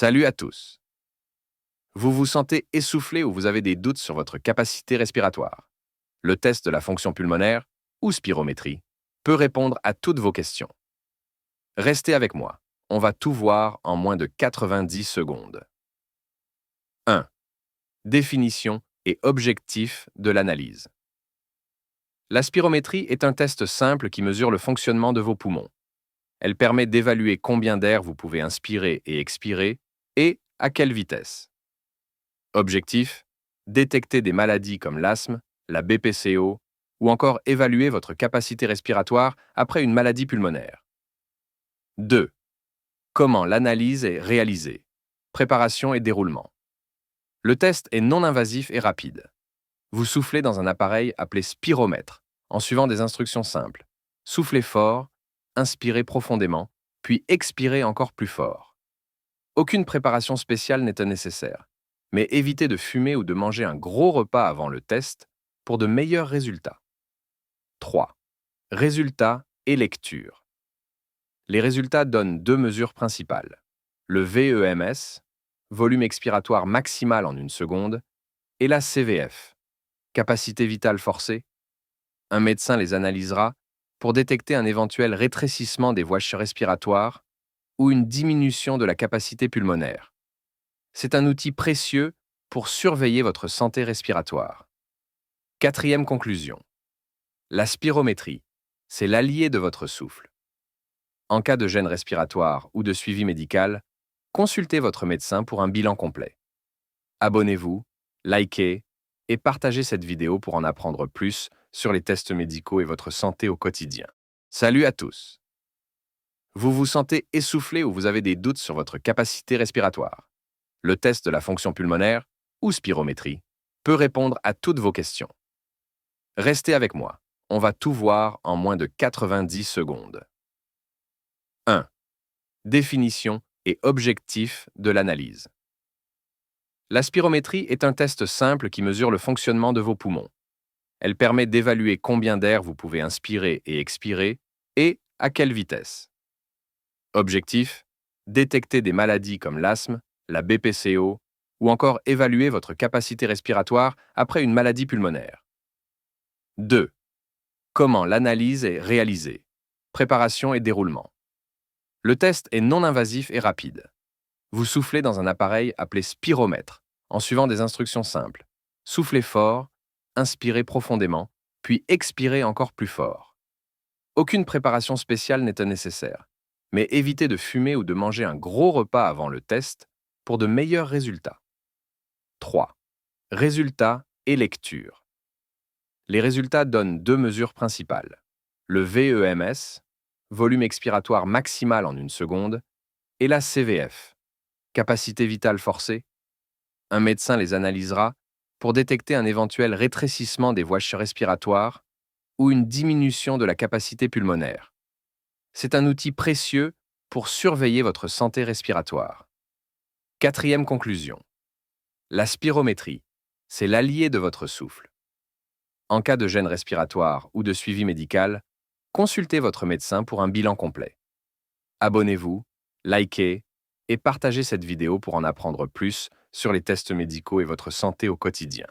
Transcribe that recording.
Salut à tous. Vous vous sentez essoufflé ou vous avez des doutes sur votre capacité respiratoire? Le test de la fonction pulmonaire, ou spirométrie, peut répondre à toutes vos questions. Restez avec moi. On va tout voir en moins de 90 secondes. 1. Définition et objectif de l'analyse. La spirométrie est un test simple qui mesure le fonctionnement de vos poumons. Elle permet d'évaluer combien d'air vous pouvez inspirer et expirer et à quelle vitesse. Objectif: détecter des maladies comme l'asthme, la BPCO ou encore évaluer votre capacité respiratoire après une maladie pulmonaire. 2. Comment l'analyse est réalisée. Préparation et déroulement. Le test est non invasif et rapide. Vous soufflez dans un appareil appelé spiromètre, en suivant des instructions simples. Soufflez fort, inspirez profondément, puis expirez encore plus fort. Aucune préparation spéciale n'est nécessaire, mais évitez de fumer ou de manger un gros repas avant le test pour de meilleurs résultats. 3. Résultats et lecture. Les résultats donnent deux mesures principales. Le VEMS, volume expiratoire maximal en une seconde, et la CVF, capacité vitale forcée. Un médecin les analysera pour détecter un éventuel rétrécissement des voies respiratoires ou une diminution de la capacité pulmonaire. C'est un outil précieux pour surveiller votre santé respiratoire. Quatrième conclusion. La spirométrie, c'est l'allié de votre souffle. En cas de gêne respiratoire ou de suivi médical, consultez votre médecin pour un bilan complet. Abonnez-vous, likez et partagez cette vidéo pour en apprendre plus sur les tests médicaux et votre santé au quotidien. Salut à tous. Vous vous sentez essoufflé ou vous avez des doutes sur votre capacité respiratoire? Le test de la fonction pulmonaire, ou spirométrie, peut répondre à toutes vos questions. Restez avec moi. On va tout voir en moins de 90 secondes. 1. Définition et objectif de l'analyse. La spirométrie est un test simple qui mesure le fonctionnement de vos poumons. Elle permet d'évaluer combien d'air vous pouvez inspirer et expirer et à quelle vitesse. Objectif: détecter des maladies comme l'asthme, la BPCO ou encore évaluer votre capacité respiratoire après une maladie pulmonaire. 2. Comment l'analyse est réalisée. Préparation et déroulement. Le test est non invasif et rapide. Vous soufflez dans un appareil appelé spiromètre, en suivant des instructions simples. Soufflez fort, inspirez profondément, puis expirez encore plus fort. Aucune préparation spéciale n'est nécessaire, mais évitez de fumer ou de manger un gros repas avant le test pour de meilleurs résultats. 3. Résultats et lecture. Les résultats donnent deux mesures principales. Le VEMS, volume expiratoire maximal en une seconde, et la CVF, capacité vitale forcée. Un médecin les analysera pour détecter un éventuel rétrécissement des voies respiratoires ou une diminution de la capacité pulmonaire. C'est un outil précieux pour surveiller votre santé respiratoire. Quatrième conclusion. La spirométrie, c'est l'allié de votre souffle. En cas de gêne respiratoire ou de suivi médical, consultez votre médecin pour un bilan complet. Abonnez-vous, likez et partagez cette vidéo pour en apprendre plus sur les tests médicaux et votre santé au quotidien.